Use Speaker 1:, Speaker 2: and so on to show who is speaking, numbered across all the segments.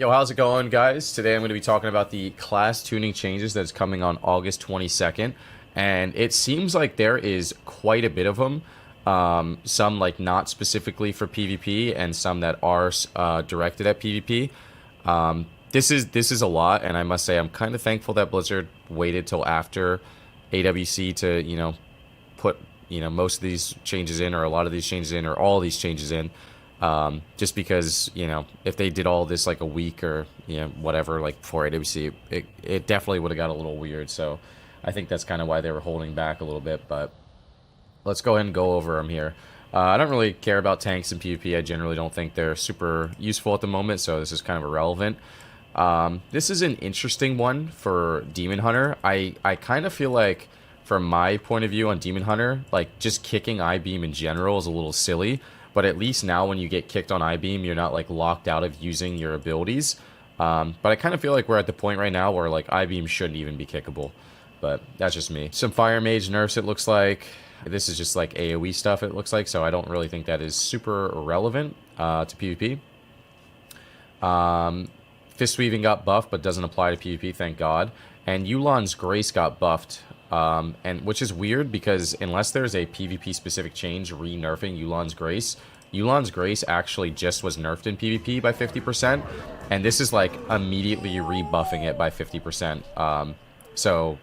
Speaker 1: Yo, how's it going, guys? Today I'm going to be talking about the class tuning changes that's coming on August 22nd, and it seems like there is quite a bit of them. Some like not specifically for PvP, and some that are directed at PvP. This is a lot, and I must say I'm kind of thankful that Blizzard waited till after AWC to put most of these changes in, or a lot of these changes in, or all these changes in. Just because, if they did all this like a week or, whatever, like before AWC, it definitely would have got a little weird. So I think that's kind of why they were holding back a little bit. But let's go ahead and go over them here. I don't really care about tanks in PvP. I generally don't think they're super useful at the moment, so this is kind of irrelevant. This is an interesting one for Demon Hunter. I kind of feel like, from my point of view on Demon Hunter, like just kicking I-Beam in general is a little silly. But at least now when you get kicked on I-Beam, you're not like locked out of using your abilities. But I kind of feel like we're at the point right now where like I-Beam shouldn't even be kickable. But that's just me. Some Fire Mage nerfs, it looks like. This is just like AoE stuff, it looks like. So I don't really think that is super relevant to PvP. Fist Weaving got buffed, but doesn't apply to PvP, thank God. And Yu'lon's Grace got buffed. And which is weird because unless there's a PvP specific change re-nerfing Yu'lon's Grace actually just was nerfed in PvP by 50%, and this is like immediately rebuffing it by 50%. So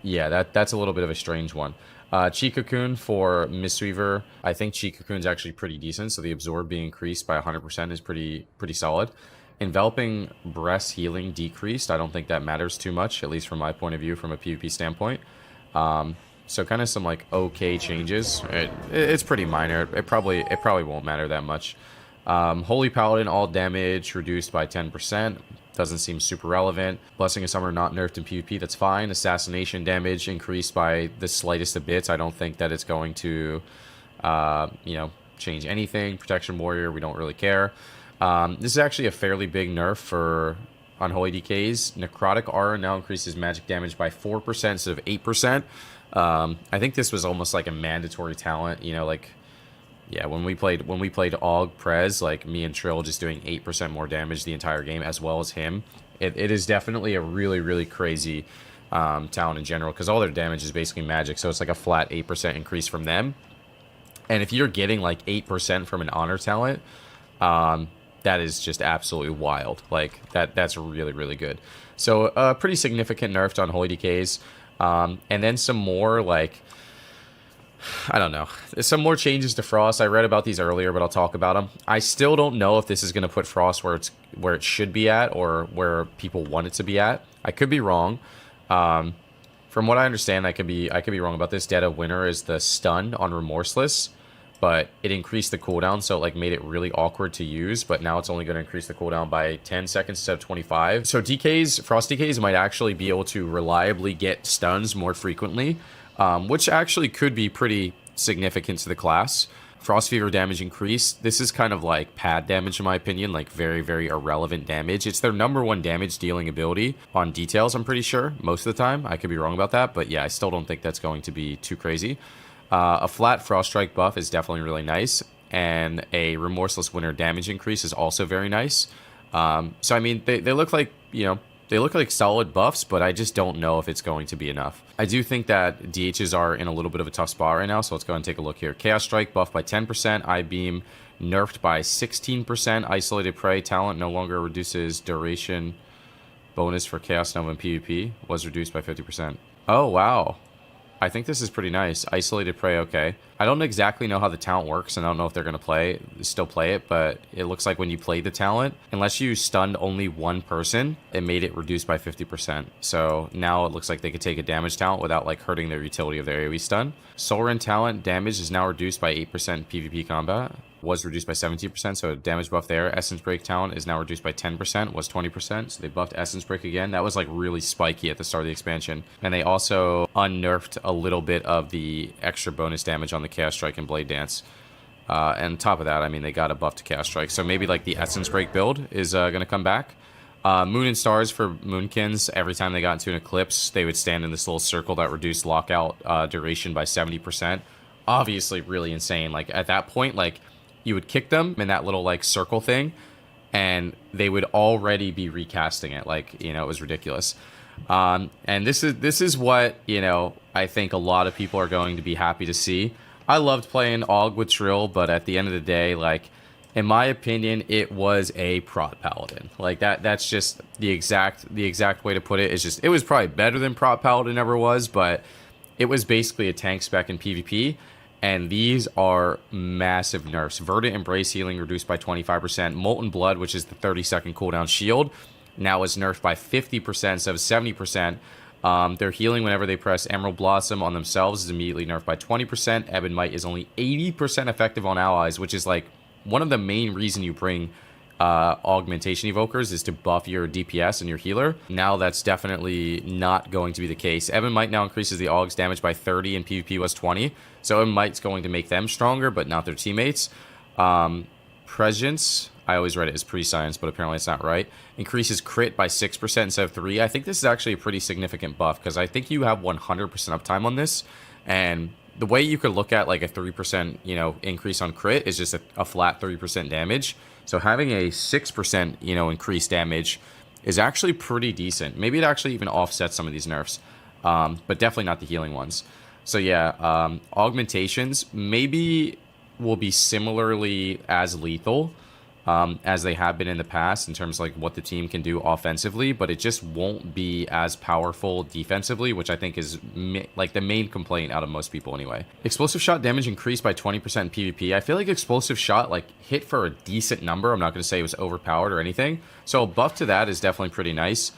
Speaker 1: yeah, that's a little bit of a strange one. Chi Cocoon for Mistweaver. I think Chi Cocoon's actually pretty decent, so the absorb being increased by 100% is pretty solid. Enveloping Breast Healing decreased. I don't think that matters too much, at least from my point of view, from a PvP standpoint. So kind of some like okay changes. It's pretty minor. It probably won't matter that much. Holy Paladin, all damage reduced by 10%. Doesn't seem super relevant. Blessing of Summer not nerfed in PvP. That's fine. Assassination damage increased by the slightest of bits. I don't think that it's going to, change anything. Protection Warrior, we don't really care. This is actually a fairly big nerf for Unholy DKs. Necrotic Aura now increases magic damage by 4% instead of 8%. I think this was almost like a mandatory talent, when we played Aug Prez, like me and Trill just doing 8% more damage the entire game, as well as him. It is definitely a really crazy talent in general, because all their damage is basically magic, so it's like a flat 8% increase from them. And if you're getting like 8% from an honor talent, that is just absolutely wild. Like that's really good. So a pretty significant nerf to Unholy DKs. And then some more like, I don't know, some more changes to Frost. I read about these earlier, but I'll talk about them. I still don't know if this is going to put Frost where it should be at, or where people want it to be at. I could be wrong. From what I understand, I could be wrong about this. Dead of Winter is the stun on Remorseless, but it increased the cooldown, so it like made it really awkward to use. But now it's only going to increase the cooldown by 10 seconds instead of 25. So Frost DKs might actually be able to reliably get stuns more frequently, which actually could be pretty significant to the class. Frost Fever damage increase. This is kind of like pad damage in my opinion, like very irrelevant damage. It's their #1 damage dealing ability on details, I'm pretty sure, most of the time. I could be wrong about that, but yeah, I still don't think that's going to be too crazy. A flat Frost Strike buff is definitely really nice, and a Remorseless Winter damage increase is also very nice. So I mean, they look like, they look like solid buffs, but I just don't know if it's going to be enough. I do think that DHs are in a little bit of a tough spot right now, so let's go ahead and take a look here. Chaos Strike buffed by 10%, I-Beam nerfed by 16%, Isolated Prey talent no longer reduces duration bonus for Chaos Nova and PvP, was reduced by 50%. Oh, wow. I think this is pretty nice. Isolated Prey, okay. I don't exactly know how the talent works, and I don't know if they're going to still play it, but it looks like when you play the talent, unless you stunned only one person, it made it reduced by 50%. So now it looks like they could take a damage talent without like hurting the utility of their AoE stun. Soulrend talent damage is now reduced by 8% PvP combat. Was reduced by 17%, so damage buff there. Essence Break talent is now reduced by 10%, was 20%, so they buffed Essence Break again. That was like really spiky at the start of the expansion. And they also unnerfed a little bit of the extra bonus damage on the Chaos Strike and Blade Dance. And on top of that, I mean, they got a buff to Chaos Strike, so maybe like the Essence Break build is going to come back. Moon and Stars for Moonkins, every time they got into an eclipse, they would stand in this little circle that reduced lockout duration by 70%. Obviously really insane. Like at that point, like you would kick them in that little like circle thing, and they would already be recasting it. Like, you know, it was ridiculous. And this is what, you know, I think a lot of people are going to be happy to see. I loved playing Aug with Trill, but at the end of the day, like, in my opinion, it was a prot paladin. Like, that's just the exact way to put it. Is just, it was probably better than prot paladin ever was, but it was basically a tank spec in PvP. And these are massive nerfs. Verdant Embrace healing reduced by 25%. Molten Blood, which is the 30-second cooldown shield, now is nerfed by 50% instead of 70%. Their healing whenever they press Emerald Blossom on themselves is immediately nerfed by 20%. Ebon Might is only 80% effective on allies, which is like one of the main reason you bring Augmentation Evokers is to buff your DPS and your healer. Now that's definitely not going to be the case. Ebon Might now increases the Aug's damage by 30 and PvP was 20. So Ebon Might's going to make them stronger, but not their teammates. Prescience, I always read it as pre-science, but apparently it's not right. Increases crit by 6% instead of 3. I think this is actually a pretty significant buff, because I think you have 100% uptime on this, and the way you could look at like a 3%, you know, increase on crit is just a flat 3% damage. So having a 6%, you know, increased damage is actually pretty decent. Maybe it actually even offsets some of these nerfs, but definitely not the healing ones. So yeah, augmentations maybe will be similarly as lethal as they have been in the past in terms of like what the team can do offensively, but it just won't be as powerful defensively, which I think is like the main complaint out of most people anyway. Explosive shot damage increased by 20% in PvP. I feel like explosive shot like hit for a decent number. I'm not going to say it was overpowered or anything. So a buff to that is definitely pretty nice.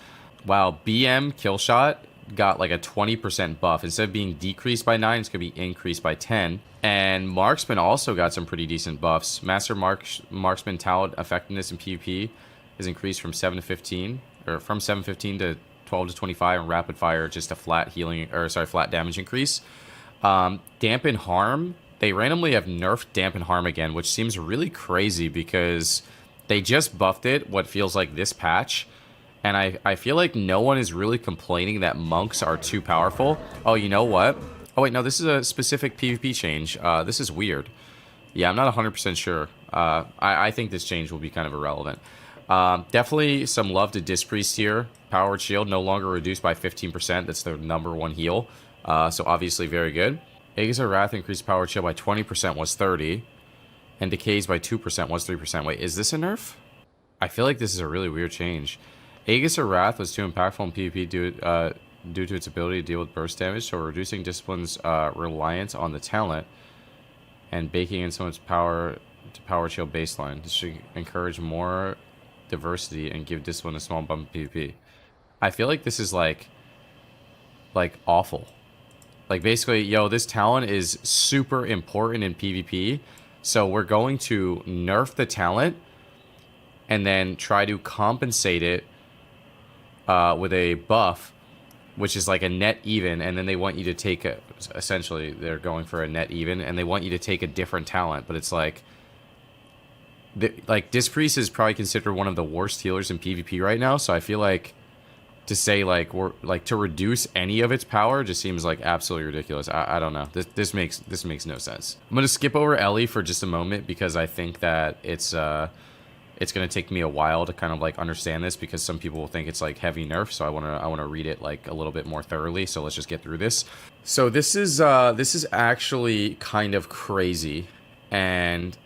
Speaker 1: While BM kill shot got like a 20% buff. Instead of being decreased by 9, it's going to be increased by 10. And Marksman also got some pretty decent buffs. Master Marksman talent effectiveness in PvP is increased from 7 to 15, or from 715 to 12 to 25, and rapid fire just a flat healing, or sorry, flat damage increase. Dampen harm, they randomly have nerfed dampen harm again, which seems really crazy because they just buffed it what feels like this patch. And I feel like no one is really complaining that monks are too powerful. Oh, you know what? Oh, wait, no, this is a specific PvP change. This is weird. Yeah, I'm not 100% sure. I think this change will be kind of irrelevant. Definitely some love to Disc Priest here. Powered Shield no longer reduced by 15%. That's their #1 heal. So obviously very good. Aegis of Wrath increased Powered Shield by 20% was 30. And Decays by 2% was 3%. Wait, is this a nerf? I feel like this is a really weird change. Aegis of Wrath was too impactful in PvP due to its ability to deal with burst damage, so reducing Discipline's reliance on the talent and baking in someone's power to Power Shield baseline. This should encourage more diversity and give Discipline a small bump in PvP. I feel like this is like awful. Like basically, yo, this talent is super important in PvP, so we're going to nerf the talent and then try to compensate it with a buff, which is like a net even, and then they want you to take a, essentially they're going for a net even, and they want you to take a different talent, but it's like Disc Priest is probably considered one of the worst healers in PvP right now, so I feel like to say like we're like to reduce any of its power just seems like absolutely ridiculous. I don't know. This makes no sense. I'm gonna skip over Ellie for just a moment because I think that it's going to take me a while to kind of like understand this, because some people will think it's like heavy nerf, so I want to read it like a little bit more thoroughly. So let's just get through this. So this is actually kind of crazy, and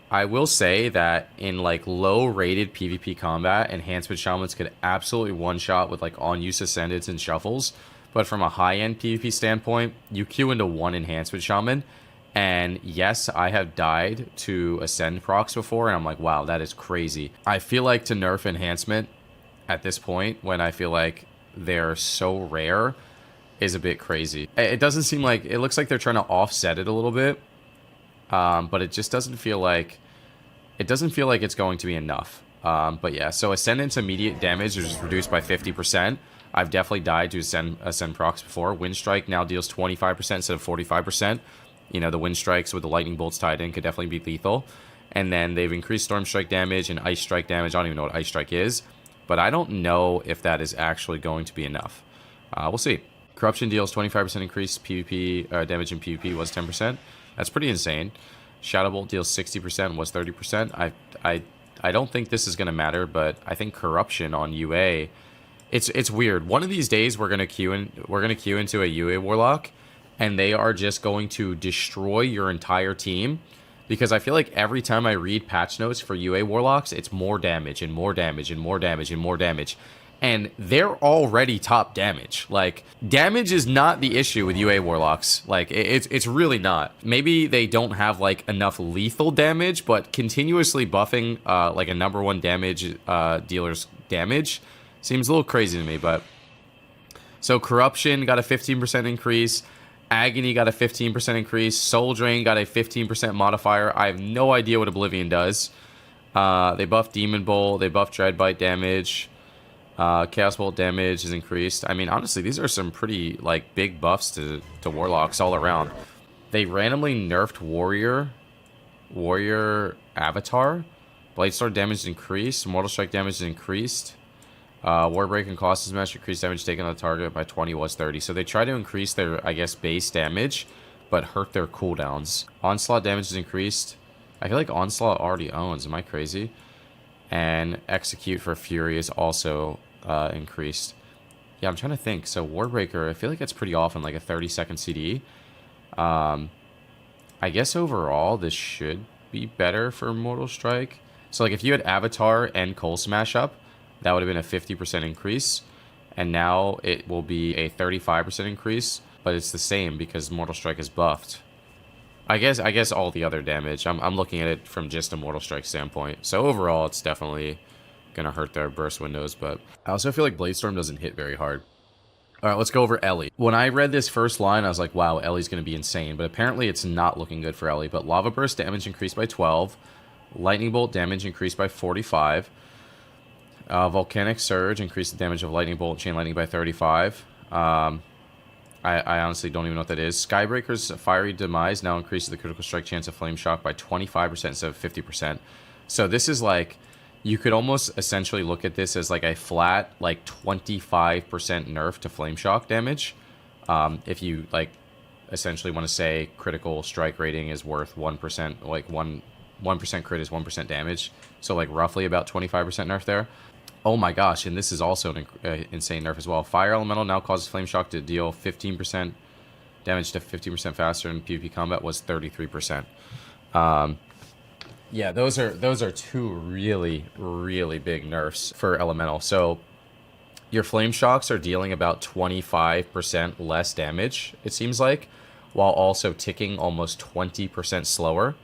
Speaker 1: I will say that in like low rated PvP combat, Enhancement Shamans could absolutely one shot with like on use Ascendants and Shuffles, but from a high end PvP standpoint, you queue into one Enhancement Shaman. And yes, I have died to Ascend procs before, and I'm like, wow, that is crazy. I feel like to nerf Enhancement at this point, when I feel like they're so rare, is a bit crazy. It doesn't seem like, it looks like they're trying to offset it a little bit, but it just doesn't feel like, it's going to be enough. But yeah, so Ascendant's immediate damage is reduced by 50%. I've definitely died to Ascend procs before. Wind Strike now deals 25% instead of 45%. You know, the Wind Strikes with the Lightning Bolts tied in could definitely be lethal. And then they've increased Storm Strike damage and Ice Strike damage. I don't even know what Ice Strike is, but I don't know if that is actually going to be enough. We'll see. Corruption deals 25% increase PvP damage in PvP was 10%. That's pretty insane. Shadow Bolt deals 60% was 30%. I I don't think this is going to matter, but I think corruption on UA, it's weird. One of these days we're going to queue into a UA Warlock, and they are just going to destroy your entire team, because I feel like every time I read patch notes for UA Warlocks, it's more damage and more damage and more damage and more damage. And they're already top damage. Like, damage is not the issue with UA Warlocks. Like, it's really not. Maybe they don't have, like, enough lethal damage, but continuously buffing, like, a #1 damage dealer's damage seems a little crazy to me, but... So, Corruption got a 15% increase. Agony got a 15% increase. Soul Drain got a 15% modifier. I have no idea what Oblivion does. They buffed Demon Bolt. They buffed Dreadbite damage. Chaos Bolt damage is increased. I mean, honestly, these are some pretty, like, big buffs to Warlocks all around. They randomly nerfed Warrior Avatar. Bladestar damage is increased. Mortal Strike damage is increased. Warbreak and Colossus Smash increased damage taken on the target by 20 was 30. So they try to increase their, I guess, base damage, but hurt their cooldowns. Onslaught damage is increased. I feel like Onslaught already owns. Am I crazy? And Execute for Fury is also increased. Yeah, I'm trying to think. So Warbreaker, I feel like it's pretty often, like a 30-second CD. I guess overall, this should be better for Mortal Strike. So, like, if you had Avatar and Coal Smash up, that would have been a 50% increase. And now it will be a 35% increase, but it's the same because Mortal Strike is buffed. I guess all the other damage, I'm looking at it from just a Mortal Strike standpoint. So overall, it's definitely going to hurt their burst windows, but I also feel like Bladestorm doesn't hit very hard. All right, let's go over Ellie. When I read this first line, I was like, wow, Ellie's going to be insane, but apparently it's not looking good for Ellie. But Lava Burst damage increased by 12, Lightning Bolt damage increased by 45, Volcanic Surge increased the damage of Lightning Bolt and Chain Lightning by 35. I honestly don't even know what that is. Skybreaker's Fiery Demise now increases the critical strike chance of Flame Shock by 25% instead of 50%. So this is like, you could almost essentially look at this as like a flat, like 25% nerf to Flame Shock damage. If you like essentially want to say critical strike rating is worth 1%, like 1% crit is 1% damage. So like roughly about 25% nerf there. Oh my gosh, and this is also an insane nerf as well. Fire Elemental now causes Flame Shock to deal 15% damage to 15% faster in PvP combat was 33%. Yeah, those are two really, really big nerfs for Elemental. So your Flame Shocks are dealing about 25% less damage, it seems like, while also ticking almost 20% slower,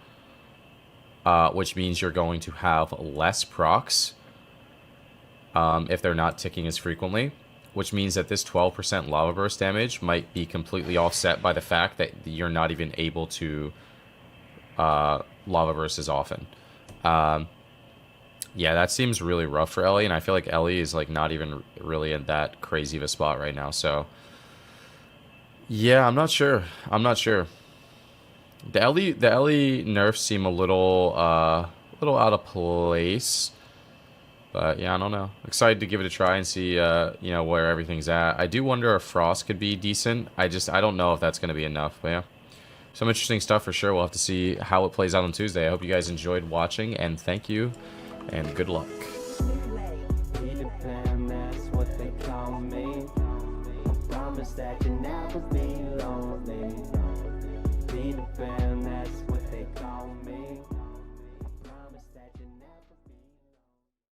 Speaker 1: which means you're going to have less procs if they're not ticking as frequently, which means that this 12% Lava Burst damage might be completely offset by the fact that you're not even able to Lava Burst as often. Yeah, that seems really rough for Ellie, and I feel like Ellie is like not even really in that crazy of a spot right now, so yeah, I'm not sure. The Ellie nerfs seem a little out of place. But yeah, I don't know. Excited to give it a try and see, you know, where everything's at. I do wonder if Frost could be decent. I don't know if that's going to be enough. But yeah, some interesting stuff for sure. We'll have to see how it plays out on Tuesday. I hope you guys enjoyed watching, and thank you, and good luck. That you never be lonely. Be the band, that's what